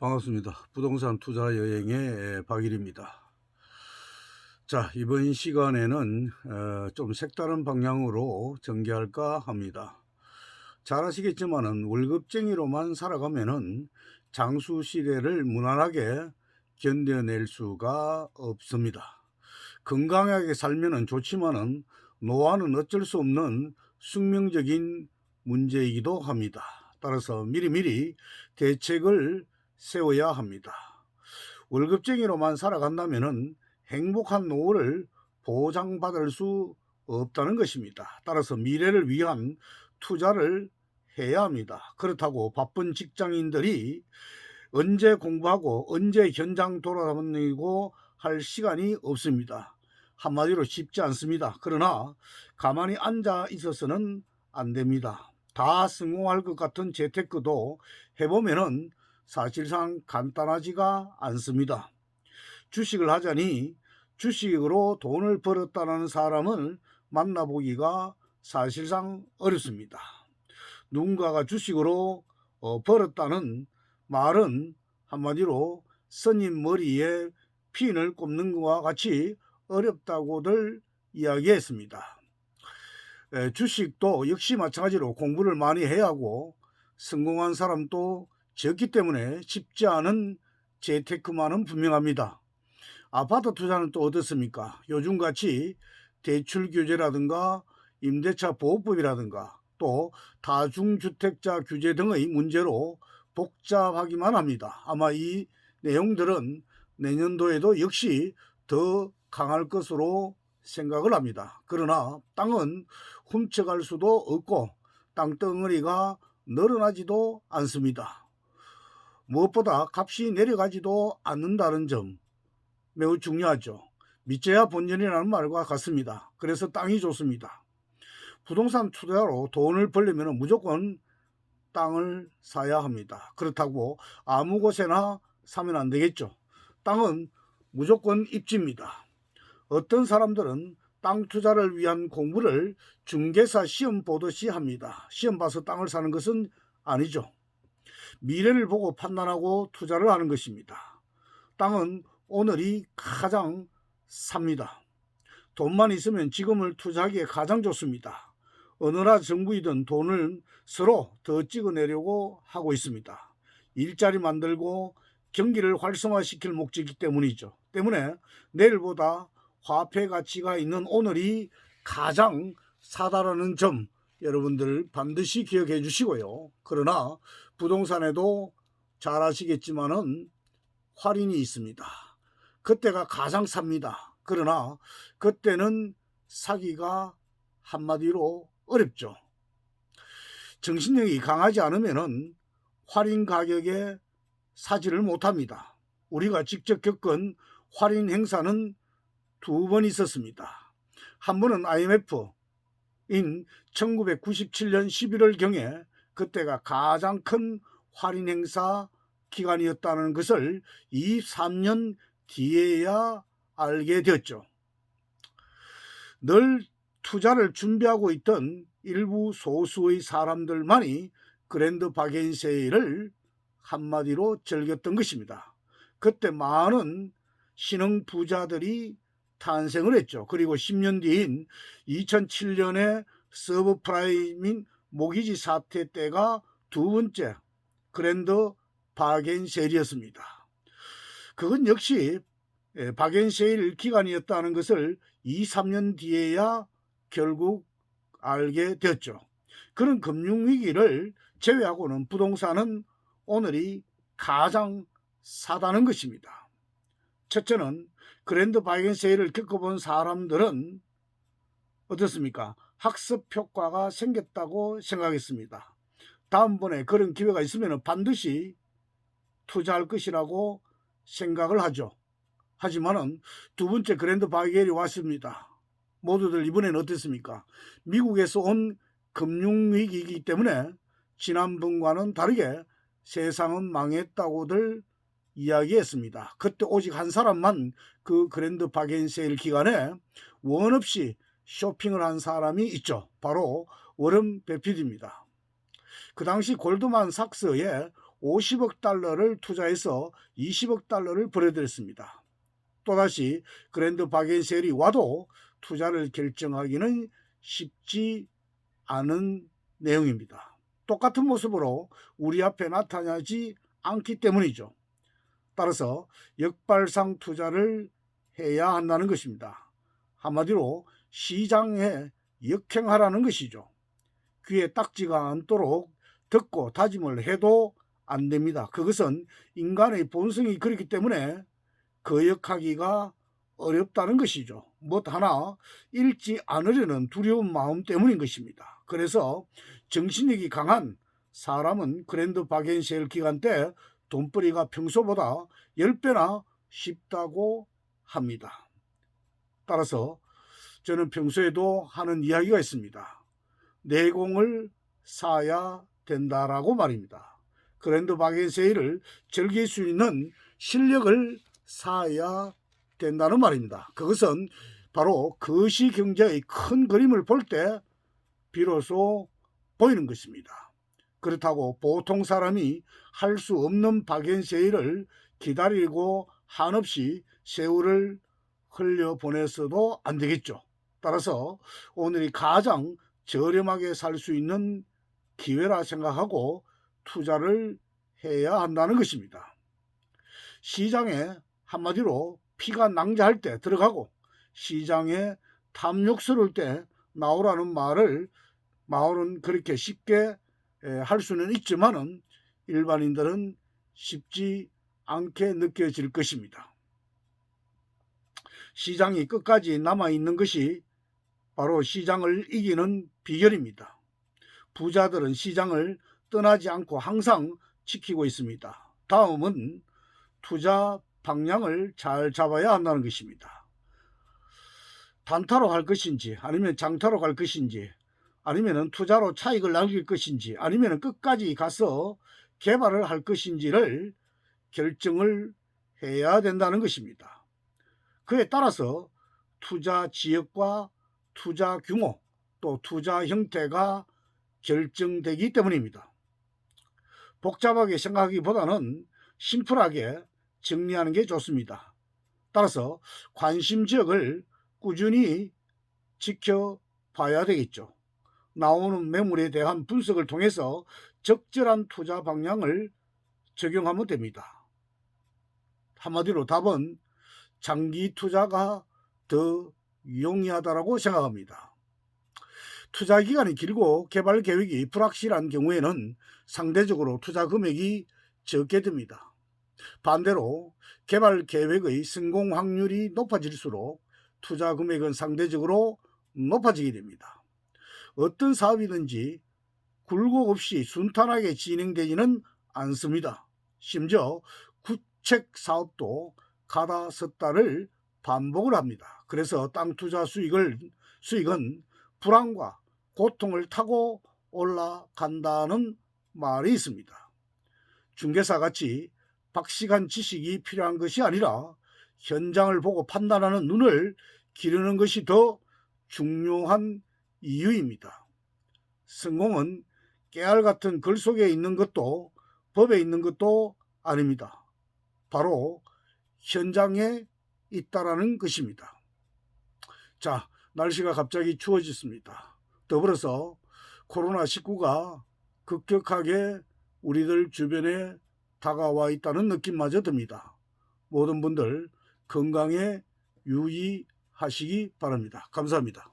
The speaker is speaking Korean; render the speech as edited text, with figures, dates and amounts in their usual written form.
반갑습니다. 부동산 투자 여행의 박일입니다. 자, 이번 시간에는 좀 색다른 방향으로 전개할까 합니다. 잘 아시겠지만은 월급쟁이로만 살아가면은 장수 시대를 무난하게 견뎌낼 수가 없습니다. 건강하게 살면은 좋지만은 노화는 어쩔 수 없는 숙명적인 문제이기도 합니다. 따라서 미리미리 대책을 세워야 합니다. 월급쟁이로만 살아간다면은 행복한 노후를 보장받을 수 없다는 것입니다. 따라서 미래를 위한 투자를 해야 합니다. 그렇다고 바쁜 직장인들이 언제 공부하고 언제 현장 돌아다니고 할 시간이 없습니다. 한마디로 쉽지 않습니다. 그러나 가만히 앉아 있어서는 안 됩니다. 다 성공할 것 같은 재테크도 해보면은 사실상 간단하지가 않습니다. 주식을 하자니 주식으로 돈을 벌었다는 사람을 만나보기가 사실상 어렵습니다. 누군가가 주식으로 벌었다는 말은 한마디로 스님 머리에 핀을 꼽는 것과 같이 어렵다고들 이야기했습니다. 주식도 역시 마찬가지로 공부를 많이 해야 하고 성공한 사람도 적기 때문에 쉽지 않은 재테크만은 분명합니다. 아파트 투자는 또 어떻습니까? 요즘같이 대출 규제라든가 임대차 보호법이라든가 또 다중주택자 규제 등의 문제로 복잡하기만 합니다. 아마 이 내용들은 내년도에도 역시 더 강할 것으로 생각을 합니다. 그러나 땅은 훔쳐갈 수도 없고 땅덩어리가 늘어나지도 않습니다. 무엇보다 값이 내려가지도 않는다는 점 매우 중요하죠. 믿져야 본전이라는 말과 같습니다. 그래서 땅이 좋습니다. 부동산 투자로 돈을 벌려면 무조건 땅을 사야 합니다. 그렇다고 아무 곳에나 사면 안 되겠죠. 땅은 무조건 입지입니다. 어떤 사람들은 땅 투자를 위한 공부를 중개사 시험 보듯이 합니다. 시험 봐서 땅을 사는 것은 아니죠. 미래를 보고 판단하고 투자를 하는 것입니다. 땅은 오늘이 가장 삽니다. 돈만 있으면 지금을 투자하기에 가장 좋습니다. 어느 나라 정부이든 돈을 서로 더 찍어내려고 하고 있습니다. 일자리 만들고 경기를 활성화시킬 목적이기 때문이죠. 때문에 내일보다 화폐 가치가 있는 오늘이 가장 사다라는 점 여러분들 반드시 기억해 주시고요. 그러나 부동산에도 잘 아시겠지만은 할인이 있습니다. 그때가 가장 삽니다. 그러나 그때는 사기가 한마디로 어렵죠. 정신력이 강하지 않으면 할인 가격에 사지를 못합니다. 우리가 직접 겪은 할인 행사는 2번 있었습니다. 한 번은 IMF인 1997년 11월경에 그때가 가장 큰 할인 행사 기간이었다는 것을 23년 뒤에야 알게 되었죠. 늘 투자를 준비하고 있던 일부 소수의 사람들만이 그랜드 바게인 세일을 한마디로 즐겼던 것입니다. 그때 많은 신흥 부자들이 탄생을 했죠. 그리고 10년 뒤인 2007년에 서브프라임인 모기지 사태 때가 2번째 그랜드 바게인 세일이었습니다. 그건 역시 바게인 세일 기간이었다는 것을 2, 3년 뒤에야 결국 알게 되었죠. 그런 금융위기를 제외하고는 부동산은 오늘이 가장 싸다는 것입니다. 첫째는 그랜드 바게인 세일을 겪어본 사람들은 어떻습니까? 학습 효과가 생겼다고 생각했습니다. 다음번에 그런 기회가 있으면 반드시 투자할 것이라고 생각을 하죠. 하지만은 2번째 그랜드 바게인이 왔습니다. 모두들 이번에는 어땠습니까? 미국에서 온 금융위기이기 때문에 지난번과는 다르게 세상은 망했다고들 이야기했습니다. 그때 오직 한 사람만 그 그랜드 바게인 세일 기간에 원 없이 쇼핑을 한 사람이 있죠. 바로 워런 버핏입니다. 그 당시 골드만 삭스의 50억 달러를 투자해서 20억 달러를 벌어들였습니다. 또다시 그랜드 바겐세일이 와도 투자를 결정하기는 쉽지 않은 내용입니다. 똑같은 모습으로 우리 앞에 나타나지 않기 때문이죠. 따라서 역발상 투자를 해야 한다는 것입니다. 한마디로 시장에 역행하라는 것이죠. 귀에 딱지가 않도록 듣고 다짐을 해도 안 됩니다. 그것은 인간의 본성이 그렇기 때문에 거역하기가 어렵다는 것이죠. 뭐 하나 잃지 않으려는 두려운 마음 때문인 것입니다. 그래서 정신력이 강한 사람은 그랜드 바겐세일 기간 때 돈벌이가 평소보다 10배나 쉽다고 합니다. 따라서 저는 평소에도 하는 이야기가 있습니다. 내공을 사야 된다라고 말입니다. 그랜드 바겐세일을 즐길 수 있는 실력을 사야 된다는 말입니다. 그것은 바로 거시경제의 큰 그림을 볼 때 비로소 보이는 것입니다. 그렇다고 보통 사람이 할 수 없는 바겐세일을 기다리고 한없이 세월을 흘려보내서도 안 되겠죠. 따라서 오늘이 가장 저렴하게 살 수 있는 기회라 생각하고 투자를 해야 한다는 것입니다. 시장에 한마디로 피가 낭자할 때 들어가고 시장에 탐욕스러울 때 나오라는 말을 그렇게 쉽게 할 수는 있지만은 일반인들은 쉽지 않게 느껴질 것입니다. 시장이 끝까지 남아있는 것이 바로 시장을 이기는 비결입니다. 부자들은 시장을 떠나지 않고 항상 지키고 있습니다. 다음은 투자 방향을 잘 잡아야 한다는 것입니다. 단타로 할 것인지 아니면 장타로 갈 것인지 아니면 투자로 차익을 남길 것인지 아니면 끝까지 가서 개발을 할 것인지를 결정을 해야 된다는 것입니다. 그에 따라서 투자 지역과 투자 규모 또 투자 형태가 결정되기 때문입니다. 복잡하게 생각하기보다는 심플하게 정리하는 게 좋습니다. 따라서 관심 지역을 꾸준히 지켜봐야 되겠죠. 나오는 매물에 대한 분석을 통해서 적절한 투자 방향을 적용하면 됩니다. 한마디로 답은 장기 투자가 더 용이하다고 생각합니다. 투자 기간이 길고 개발 계획이 불확실한 경우에는 상대적으로 투자 금액이 적게 듭니다. 반대로 개발 계획의 성공 확률이 높아질수록 투자 금액은 상대적으로 높아지게 됩니다. 어떤 사업이든지 굴곡 없이 순탄하게 진행되지는 않습니다. 심지어 구책 사업도 가다 섰다를 반복을 합니다. 그래서 땅 투자 수익은 불안과 고통을 타고 올라간다는 말이 있습니다. 중개사같이 박식한 지식이 필요한 것이 아니라 현장을 보고 판단하는 눈을 기르는 것이 더 중요한 이유입니다. 성공은 깨알 같은 글 속에 있는 것도 법에 있는 것도 아닙니다. 바로 현장에 있다라는 것입니다. 자, 날씨가 갑자기 추워졌습니다. 더불어서 코로나19가 급격하게 우리들 주변에 다가와 있다는 느낌마저 듭니다. 모든 분들 건강에 유의하시기 바랍니다. 감사합니다.